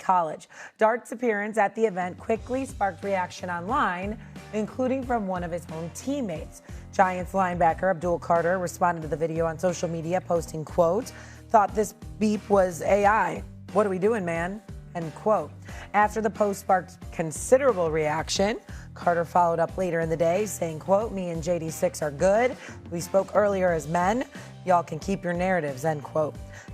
College. Dart's appearance at the event quickly sparked reaction online, including from one of his own teammates. Giants linebacker Abdul Carter responded to the video on social media, posting, quote, "Thought this beep was AI. What are we doing, man?" End quote. After the post sparked considerable reaction, Carter followed up later in the day saying, quote, "Me and JD6 are good. We spoke earlier as men. Y'all can keep your narratives," end quote.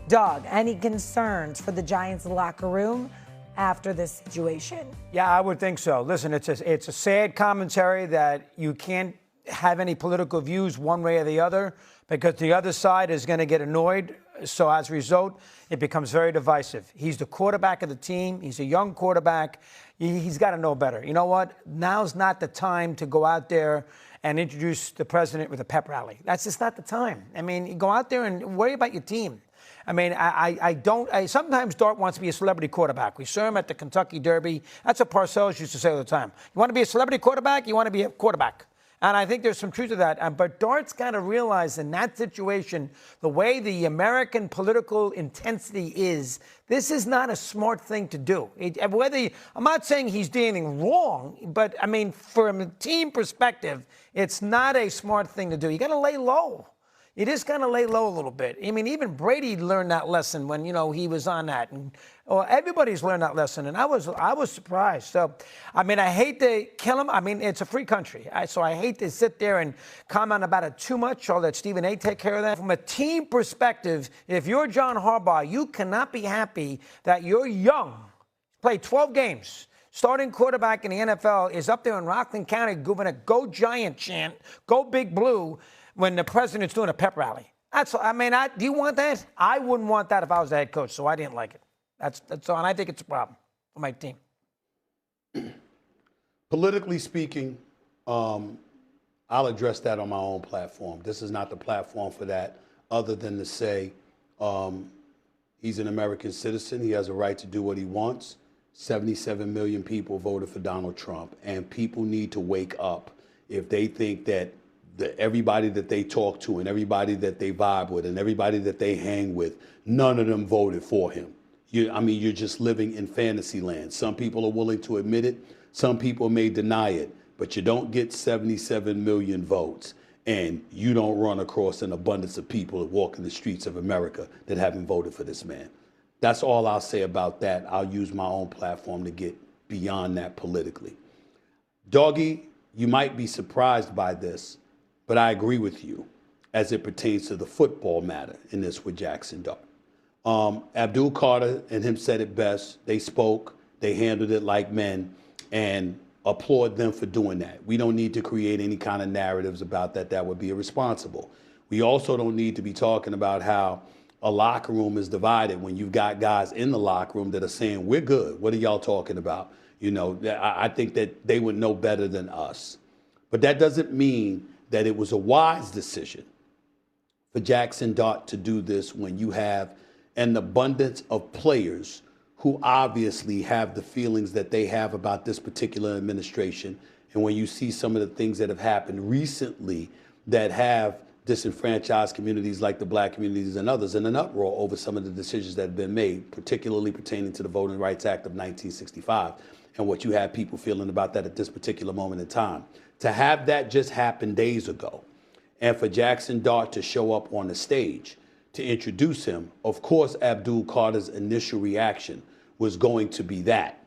Dog, any concerns for the Giants locker room after this situation? Yeah, I would think so. Listen, it's a sad commentary that you can't have any political views one way or the other because the other side is going to get annoyed. So as a result, it becomes very divisive. He's the quarterback of the team. He's a young quarterback. He's got to know better. You know what? Now's not the time to go out there and introduce the president with a pep rally. That's just not the time. I mean, you go out there and worry about your team. I mean, sometimes Dart wants to be a celebrity quarterback. We saw him at the Kentucky Derby. That's what Parcells used to say all the time. You want to be a celebrity quarterback? You want to be a quarterback. And I think there's some truth to that. But Dart's got to realize in that situation, the way the American political intensity is, this is not a smart thing to do. I'm not saying he's doing anything wrong, but, I mean, from a team perspective, it's not a smart thing to do. You got to lay low. You just got to lay low a little bit. I mean, even Brady learned that lesson when, he was on that. And everybody's learned that lesson, and I was surprised. So, I mean, I hate to kill him. I mean, it's a free country. So I hate to sit there and comment about it too much. I'll let Stephen A. take care of that. From a team perspective, if you're John Harbaugh, you cannot be happy that you're young, played 12 games. Starting quarterback in the NFL is up there in Rockland County giving a "Go Giant" chant, "Go Big Blue," when the president's doing a pep rally. Do you want that? I wouldn't want that if I was the head coach, so I didn't like it. That's all, and I think it's a problem for my team. Politically speaking, I'll address that on my own platform. This is not the platform for that, other than to say he's an American citizen. He has a right to do what he wants. 77 million people voted for Donald Trump, and people need to wake up if they think that everybody that they talk to and everybody that they vibe with and everybody that they hang with, none of them voted for him. You're just living in fantasy land. Some people are willing to admit it. Some people may deny it. But you don't get 77 million votes, and you don't run across an abundance of people that walk in the streets of America that haven't voted for this man. That's all I'll say about that. I'll use my own platform to get beyond that politically. Doggy, you might be surprised by this, but I agree with you as it pertains to the football matter in this with Jackson Dart. Abdul Carter and him said it best. They spoke, they handled it like men, and applaud them for doing that. We don't need to create any kind of narratives about that. That would be irresponsible. We also don't need to be talking about how a locker room is divided when you've got guys in the locker room that are saying, "We're good. What are y'all talking about?" I think that they would know better than us. But that doesn't mean that it was a wise decision for Jackson Dart to do this when you have an abundance of players who obviously have the feelings that they have about this particular administration. And when you see some of the things that have happened recently that have disenfranchised communities like the black communities and others in an uproar over some of the decisions that have been made, particularly pertaining to the Voting Rights Act of 1965 and what you have people feeling about that at this particular moment in time. To have that just happen days ago and for Jackson Dart to show up on the stage to introduce him, of course, Abdul Carter's initial reaction was going to be that.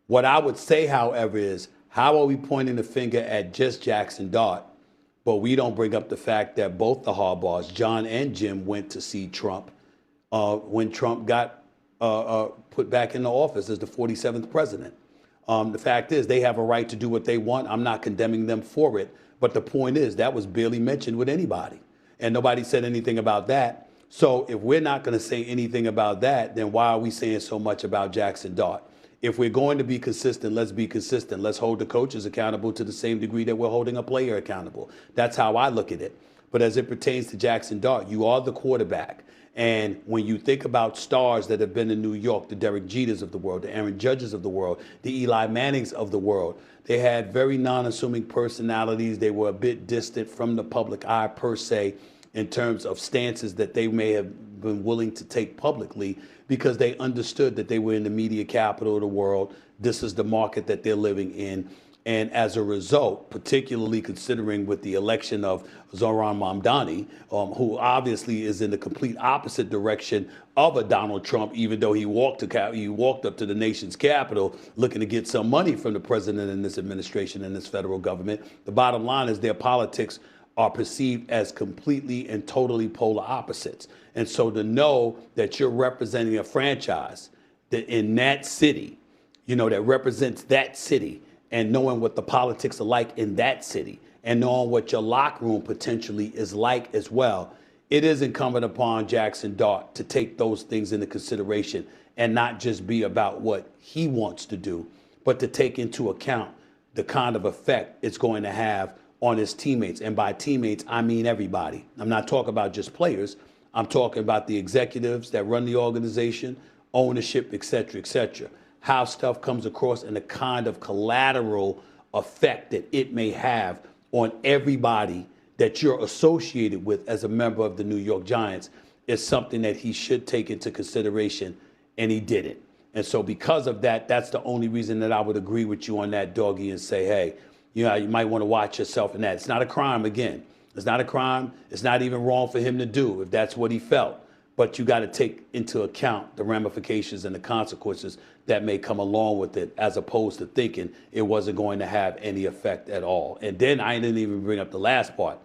What I would say, however, is how are we pointing the finger at just Jackson Dart, but we don't bring up the fact that both the Harbaughs, John and Jim, went to see Trump when Trump got put back into office as the 47th president. The fact is they have a right to do what they want. I'm not condemning them for it. But the point is that was barely mentioned with anybody. And nobody said anything about that. So if we're not going to say anything about that, then why are we saying so much about Jackson Dart? If we're going to be consistent, let's be consistent. Let's hold the coaches accountable to the same degree that we're holding a player accountable. That's how I look at it. But as it pertains to Jackson Dart, you are the quarterback. And when you think about stars that have been in New York, the Derek Jeters of the world, the Aaron Judges of the world, the Eli Mannings of the world, they had very non-assuming personalities. They were a bit distant from the public eye per se in terms of stances that they may have been willing to take publicly because they understood that they were in the media capital of the world. This is the market that they're living in. And as a result, particularly considering with the election of Zohran Mamdani, who obviously is in the complete opposite direction of a Donald Trump, even though he walked up to the nation's capital looking to get some money from the president and this administration and this federal government. The bottom line is their politics are perceived as completely and totally polar opposites. And so to know that you're representing a franchise that in that city, that represents that city, and knowing what the politics are like in that city, and knowing what your locker room potentially is like as well, it is incumbent upon Jackson Dart to take those things into consideration and not just be about what he wants to do, but to take into account the kind of effect it's going to have on his teammates. And by teammates, I mean everybody. I'm not talking about just players. I'm talking about the executives that run the organization, ownership, et cetera, how stuff comes across and the kind of collateral effect that it may have on everybody that you're associated with as a member of the New York Giants is something that he should take into consideration, and he didn't. And so because of that, that's the only reason that I would agree with you on that, Doggy, and say, hey, you might want to watch yourself in that. It's not a crime, again. It's not a crime. It's not even wrong for him to do if that's what he felt. But you got to take into account the ramifications and the consequences that may come along with it, as opposed to thinking it wasn't going to have any effect at all. And then I didn't even bring up the last part.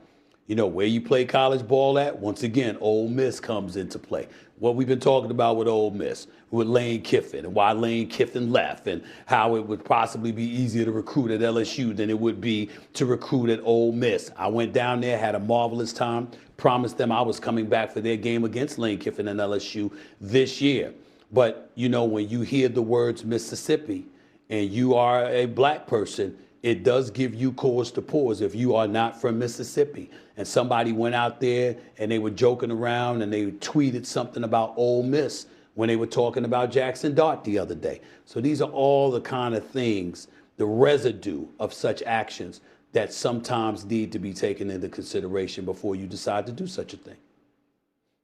Where you play college ball at, once again, Ole Miss comes into play. What we've been talking about with Ole Miss, with Lane Kiffin, and why Lane Kiffin left, and how it would possibly be easier to recruit at LSU than it would be to recruit at Ole Miss. I went down there, had a marvelous time, promised them I was coming back for their game against Lane Kiffin and LSU this year. But, when you hear the words Mississippi and you are a black person, it does give you cause to pause if you are not from Mississippi. And somebody went out there and they were joking around and they tweeted something about Ole Miss when they were talking about Jackson Dart the other day. So these are all the kind of things, the residue of such actions that sometimes need to be taken into consideration before you decide to do such a thing.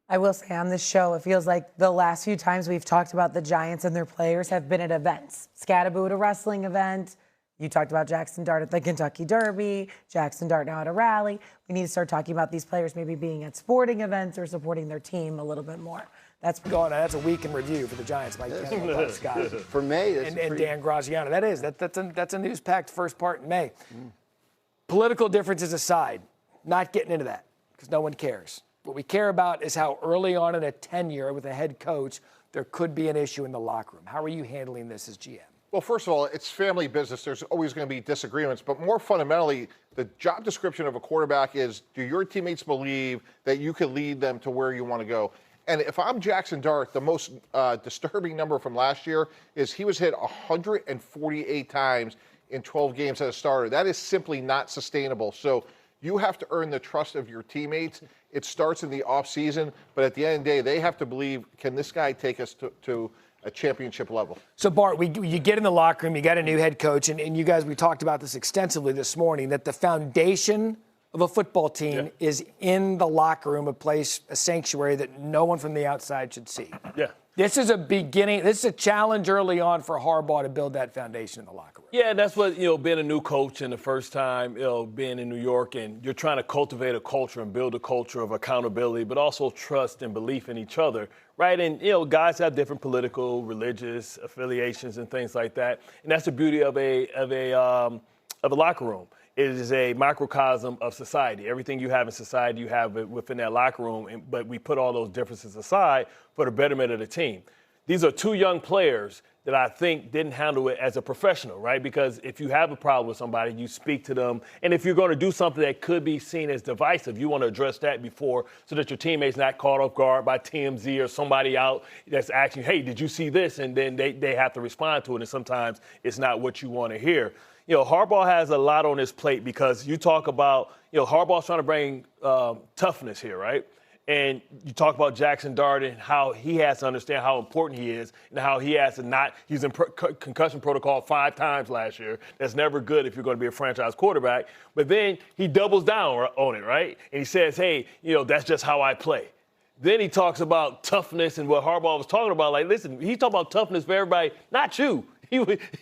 I will say on this show, it feels like the last few times we've talked about the Giants and their players have been at events. Scatterboo at a wrestling event. You talked about Jackson Dart at the Kentucky Derby, Jackson Dart now at a rally. We need to start talking about these players maybe being at sporting events or supporting their team a little bit more. That's a week in review for the Giants, Mike Scott. For May, and Dan Graziano. That's a news-packed first part in May. Political differences aside, not getting into that because no one cares. What we care about is how early on in a tenure with a head coach, there could be an issue in the locker room. How are you handling this as GM? Well, first of all, it's family business. There's always going to be disagreements. But more fundamentally, the job description of a quarterback is, do your teammates believe that you can lead them to where you want to go? And if I'm Jackson Dart, the most disturbing number from last year is he was hit 148 times in 12 games as a starter. That is simply not sustainable. So you have to earn the trust of your teammates. It starts in the offseason, but at the end of the day, they have to believe, can this guy take us to a championship level? So, Bart, you get in the locker room, you got a new head coach, and you guys, we talked about this extensively this morning, that the foundation of a football team is in the locker room, a sanctuary that no one from the outside should see. Yeah. This is a challenge early on for Harbaugh to build that foundation in the locker room. Yeah, that's what, being a new coach and the first time, being in New York, and you're trying to cultivate a culture and build a culture of accountability, but also trust and belief in each other, right? And, guys have different political, religious affiliations and things like that. And that's the beauty of a locker room. It is a microcosm of society. Everything you have in society, you have it within that locker room, but we put all those differences aside for the betterment of the team. These are two young players that I think didn't handle it as a professional, right? Because if you have a problem with somebody, you speak to them. And if you're going to do something that could be seen as divisive, you want to address that before so that your teammate's not caught off guard by TMZ or somebody out that's asking, hey, did you see this? And then they have to respond to it. And sometimes it's not what you want to hear. Harbaugh has a lot on his plate because you talk about, Harbaugh's trying to bring toughness here, right? And you talk about Jackson Dart and how he has to understand how important he is and how he has to he's in concussion protocol 5 times last year. That's never good if you're going to be a franchise quarterback. But then he doubles down on it, right? And he says, hey, that's just how I play. Then he talks about toughness and what Harbaugh was talking about. Like, listen, he's talking about toughness for everybody, not you.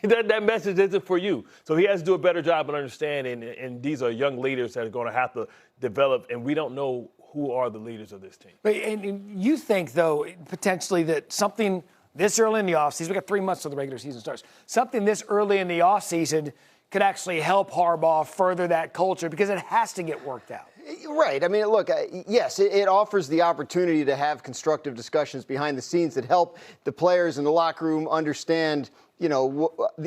That message isn't for you. So he has to do a better job of understanding, and these are young leaders that are going to have to develop, and we don't know who are the leaders of this team. And you think, though, potentially that something this early in the offseason, we got 3 months till the regular season starts, something this early in the offseason could actually help Harbaugh further that culture because it has to get worked out. Right. I mean, look, yes, it offers the opportunity to have constructive discussions behind the scenes that help the players in the locker room understand,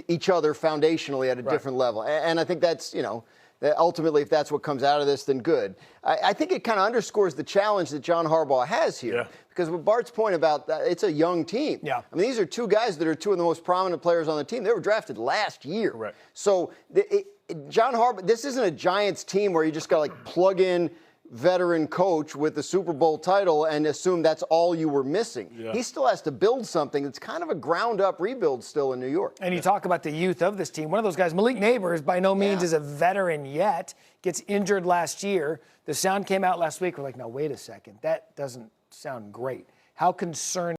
each other foundationally at a different level. And I think that's, ultimately, if that's what comes out of this, then good. I think it kind of underscores the challenge that John Harbaugh has here. Yeah. Because with Bart's point about it's a young team. Yeah. I mean, these are two guys that are two of the most prominent players on the team. They were drafted last year. Right. So John Harbaugh, this isn't a Giants team where you just got to plug in veteran coach with the Super Bowl title and assume that's all you were missing. Yeah. He still has to build something that's kind of a ground-up rebuild still in New York. And you talk about the youth of this team. One of those guys, Malik Neighbors, by no means is a veteran yet, gets injured last year. The sound came out last week. We're like, no, wait a second. That doesn't sound great. How concerned